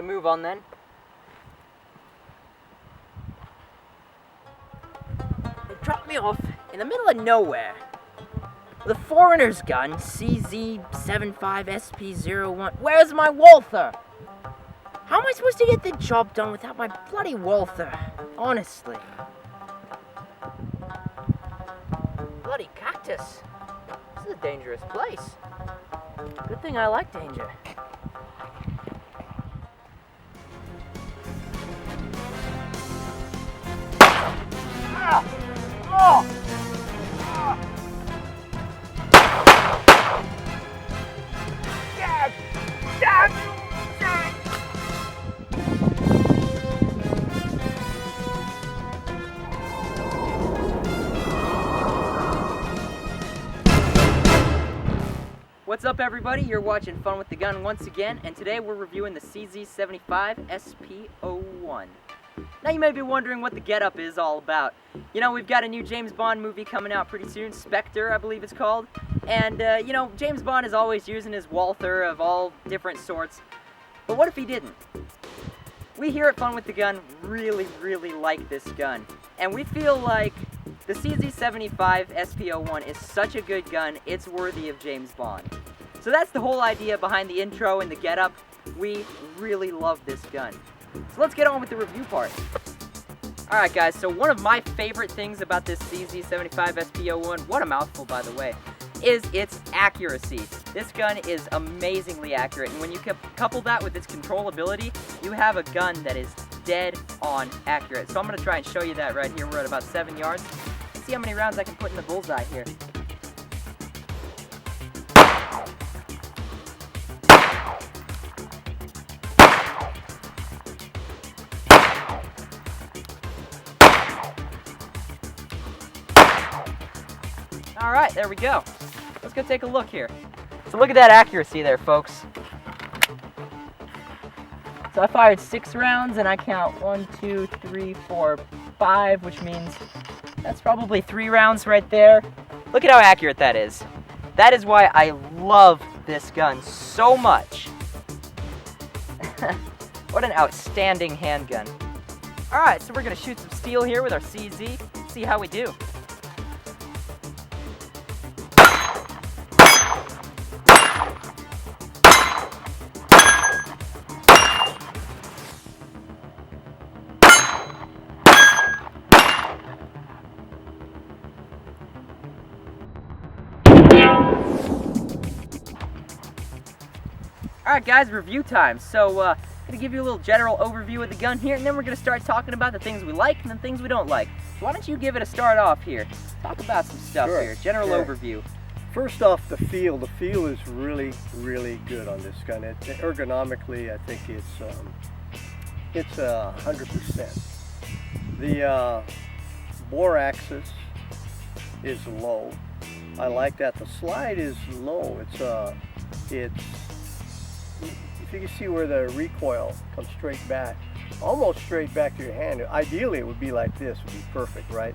a move on then. They dropped me off in the middle of nowhere with a foreigner's gun, CZ75 SP01. Where's my Walther? How am I supposed to get the job done without my bloody Walther? Honestly. Bloody cactus. This is a dangerous place. Good thing I like danger. Ah! Oh! Ah! Dad! Dad! Dad! What's up, everybody? You're watching Fun with the Gun once again, and today we're reviewing the CZ75 SP01. Now you may be wondering what the getup is all about. You know, we've got a new James Bond movie coming out pretty soon, Spectre, I believe it's called. And, you know, James Bond is always using his Walther of all different sorts. But what if he didn't? We here at Fun with the Gun really like this gun. And we feel like the CZ75 SP01 is such a good gun, it's worthy of James Bond. So that's the whole idea behind the intro and the getup. We really love this gun. So let's get on with the review part. Alright guys, so one of my favorite things about this CZ75 SP01, what a mouthful by the way, is its accuracy. This gun is amazingly accurate, and when you couple that with its controllability, you have a gun that is dead on accurate. So I'm going to try and show you that right here. We're at about 7 yards. Let's see how many rounds I can put in the bullseye here. Alright, there we go. Let's go take a look here. So look at that accuracy there, folks. So I fired 6 rounds, and I count 1, 2, 3, 4, 5, which means that's probably 3 rounds right there. Look at how accurate that is. That is why I love this gun so much. What an outstanding handgun. Alright, so we're going to shoot some steel here with our CZ, see how we do. Alright guys, review time. So, I'm going to give you a little general overview of the gun here, and then we're going to start talking about the things we like and the things we don't like. So why don't you give it a start off here? Talk about some stuff here, general overview. First off, the feel is really good on this gun. Ergonomically, I think it's 100%. The bore axis is low. I like that. The slide is low. It's if you can see where the recoil comes straight back, almost straight back to your hand. Ideally, it would be like this, would be perfect, right?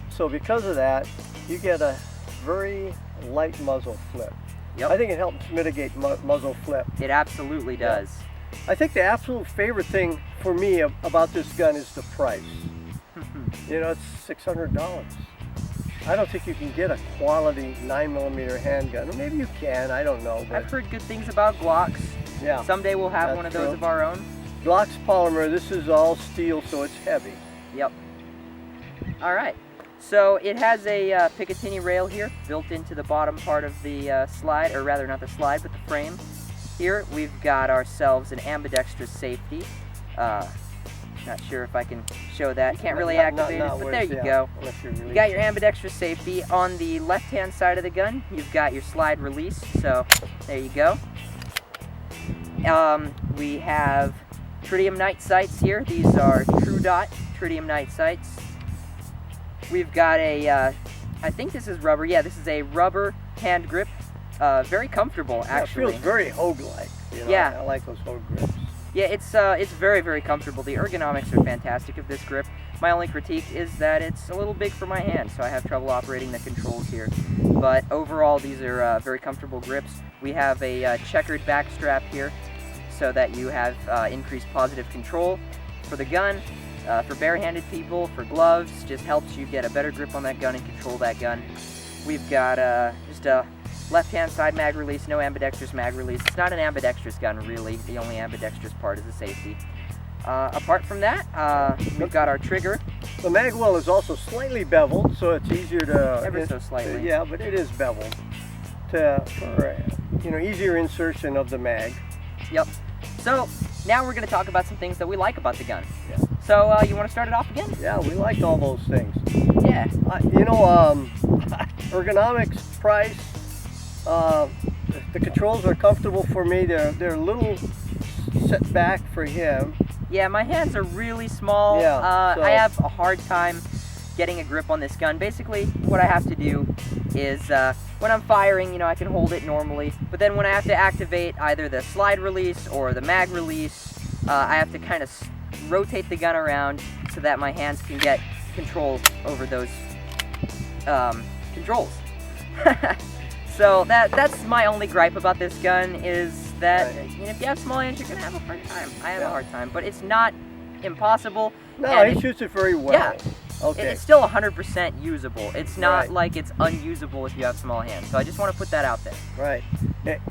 So because of that, you get a very light muzzle flip. Yep. I think it helps mitigate muzzle flip. It absolutely does. Yeah. I think the absolute favorite thing for me about this gun is the price. You know, it's $600. I don't think you can get a quality 9mm handgun. Or maybe you can, I don't know. But I've heard good things about Glocks. Yeah, someday we'll have one of those of our own. Glock's polymer, this is all steel, so it's heavy. Yep. Alright, so it has a Picatinny rail here built into the bottom part of the slide, or rather not the slide, but the frame. Here we've got ourselves an ambidextrous safety. Not sure if I can show that. Can't really activate it, but there you go. You got your ambidextrous safety. On the left-hand side of the gun, you've got your slide release, so there you go. We have tritium night sights here. These are True Dot tritium night sights. We've got a, I think this is rubber. Yeah, this is a rubber hand grip. Very comfortable, actually. Yeah, it feels very Hogue-like. You know? Yeah. I like those Hogue grips. Yeah, it's very comfortable. The ergonomics are fantastic of this grip. My only critique is that it's a little big for my hand, so I have trouble operating the controls here. But overall, these are very comfortable grips. We have a checkered back strap here, so that you have increased positive control for the gun. For bare-handed people, for gloves, just helps you get a better grip on that gun and control that gun. We've got just a left-hand side mag release, no ambidextrous mag release. It's not an ambidextrous gun, really. The only ambidextrous part is the safety. Apart from that, we've got our trigger. The mag well is also slightly beveled, so it's easier to... Ever so slightly. Yeah, but it is beveled for easier insertion of the mag. Yep. So, now we're going to talk about some things that we like about the gun. Yeah. So, you want to start it off again? Yeah, we liked all those things. Yeah. Ergonomics, price, the controls are comfortable for me. They're a little set back for him. Yeah, my hands are really small. Yeah, I have a hard time getting a grip on this gun. Basically, what I have to do is, when I'm firing, I can hold it normally, but then when I have to activate either the slide release or the mag release, I have to kind of rotate the gun around so that my hands can get control over those controls. So that's my only gripe about this gun, is that if you have small hands, you're going to have a hard time. I have a hard time, but it's not impossible. No, he shoots it very well. Yeah. Okay. It's still 100% usable. It's not like it's unusable if you have small hands. So I just want to put that out there. Right.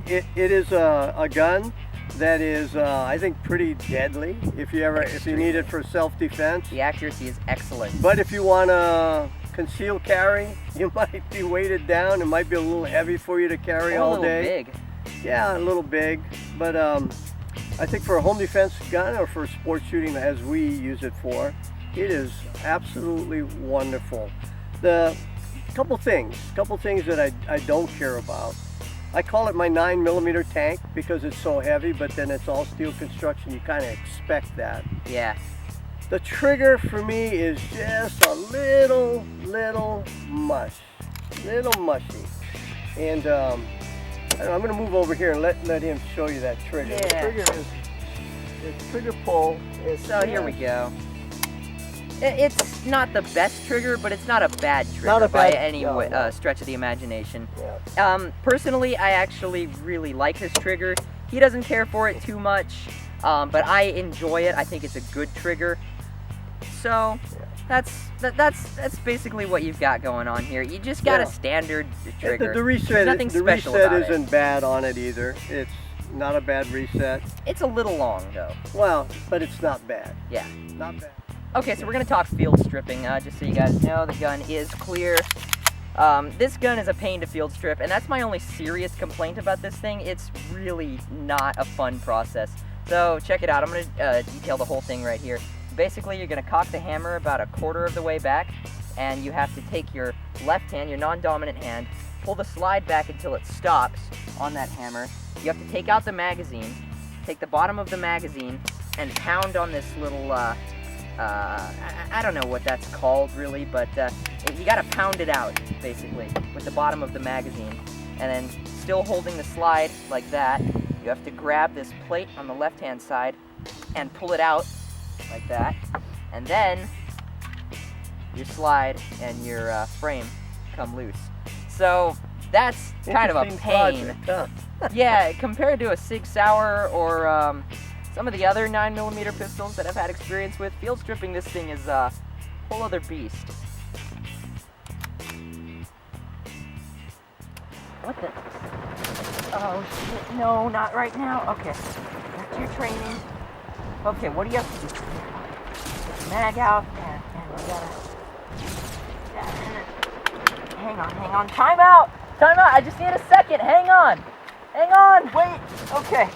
It is a gun that is, I think, pretty deadly if you need it for self-defense. The accuracy is excellent. But if you want to conceal carry, you might be weighted down. It might be a little heavy for you to carry all day. A little big. Yeah, a little big. But I think for a home defense gun or for sport shooting, as we use it for, it is absolutely wonderful. The couple things that I don't care about. I call it my 9mm tank because it's so heavy, but then it's all steel construction. You kind of expect that. Yeah. The trigger for me is just a little mushy. And I'm going to move over here and let him show you that trigger. Yeah. The trigger is, the trigger pull is... So here we go. It's not the best trigger, but it's not a bad trigger Not a by bad- any no. stretch of the imagination. Yeah. Personally, I actually really like this trigger. He doesn't care for it too much, but I enjoy it. I think it's a good trigger. So that's basically what you've got going on here. You just got a standard trigger. The reset, nothing the special reset about it. isn't bad on it either. It's not a bad reset. It's a little long though. Well, but it's not bad. Yeah. Not bad. Okay, so we're going to talk field stripping, just so you guys know. The gun is clear. This gun is a pain to field strip, and that's my only serious complaint about this thing. It's really not a fun process. So check it out. I'm going to detail the whole thing right here. Basically, you're going to cock the hammer about a quarter of the way back, and you have to take your left hand, your non-dominant hand, pull the slide back until it stops on that hammer. You have to take out the magazine, take the bottom of the magazine, and pound on this little... I don't know what that's called really, but you gotta pound it out basically with the bottom of the magazine, and then still holding the slide like that, you have to grab this plate on the left hand side and pull it out like that, and then your slide and your frame come loose. So that's kind of a pain. Project, huh? Yeah, compared to a Sig Sauer or some of the other 9mm pistols that I've had experience with, field stripping this thing is a whole other beast. What the? Oh shit, no, not right now. Okay, back to your training. Okay, what do you have to do? Get the mag out, and we gotta... Hang on, time out! I just need a second, hang on, wait, okay.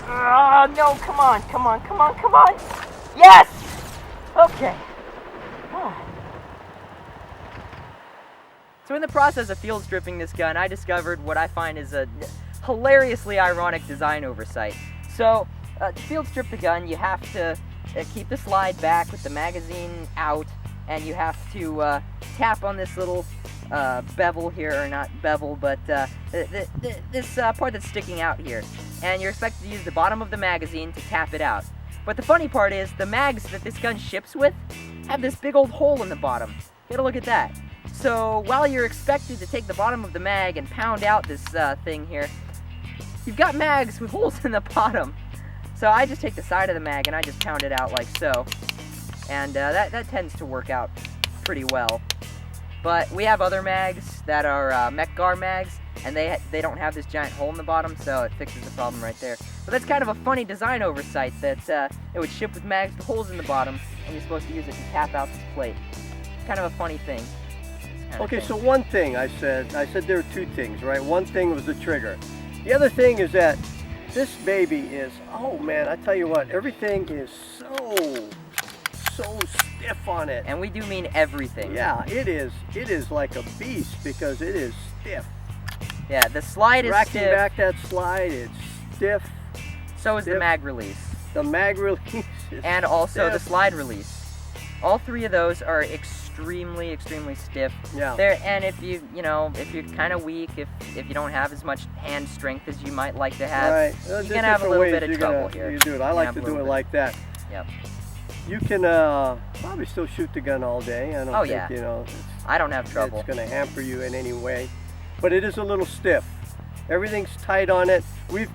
Oh, no, come on. Yes! Okay. So in the process of field stripping this gun, I discovered what I find is a hilariously ironic design oversight. So, to field strip the gun, you have to keep the slide back with the magazine out, and you have to tap on this little bevel here, or not bevel, but this part that's sticking out here. And you're expected to use the bottom of the magazine to tap it out. But the funny part is, the mags that this gun ships with have this big old hole in the bottom. Get a look at that. So while you're expected to take the bottom of the mag and pound out this thing here, you've got mags with holes in the bottom. So I just take the side of the mag and I just pound it out like so. And that tends to work out pretty well. But we have other mags that are MechGar mags, and they don't have this giant hole in the bottom, so it fixes the problem right there. But that's kind of a funny design oversight that it would ship with mags with holes in the bottom, and you're supposed to use it to tap out this plate. Kind of a funny thing. Okay, so one thing I said there were two things, right? One thing was the trigger. The other thing is that this baby is, oh man, I tell you what, everything is so stiff on it. And we do mean everything. Yeah, it is like a beast because it is stiff. Yeah, the slide is Racking stiff. back that slide, it's stiff. So is the mag release. The mag release is and also stiff. the slide release. All three of those are extremely stiff. Yeah. And if if you're kind of weak, if you don't have as much hand strength as you might like to have, right. You're gonna have a little bit of trouble here. You do it. I like to do it like that. Yep. You can probably still shoot the gun all day. I don't think, I don't have trouble. It's going to hamper you in any way. But it is a little stiff. Everything's tight on it. We've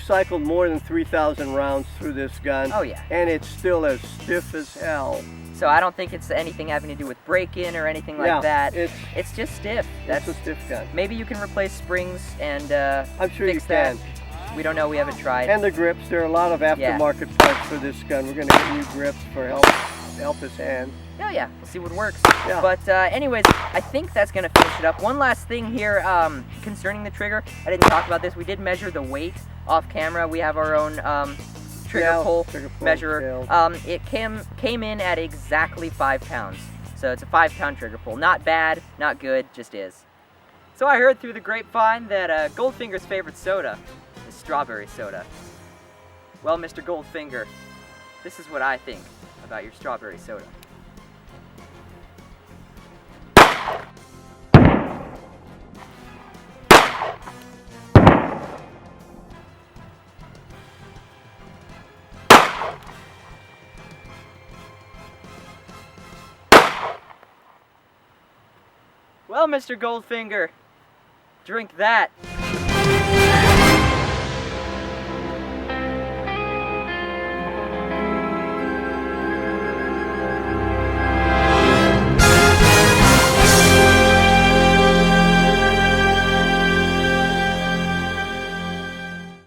cycled more than 3,000 rounds through this gun. Oh yeah. And it's still as stiff as hell. So I don't think it's anything having to do with break-in or anything like that. It's just stiff. That's a stiff gun. Maybe you can replace springs and I'm sure fix you can. that. We don't know. We haven't tried. And the grips. There are a lot of aftermarket parts for this gun. We're going to get new grips for help his hand. Oh yeah, we'll see what works. Yeah. But anyways, I think that's going to finish it up. One last thing here concerning the trigger. I didn't talk about this. We did measure the weight off camera. We have our own trigger pull measurer. It came in at exactly 5 pounds. So it's a 5-pound trigger pull. Not bad, not good, just is. So I heard through the grapevine that Goldfinger's favorite soda is strawberry soda. Well, Mr. Goldfinger, this is what I think about your strawberry soda. Well, Mr. Goldfinger, drink that.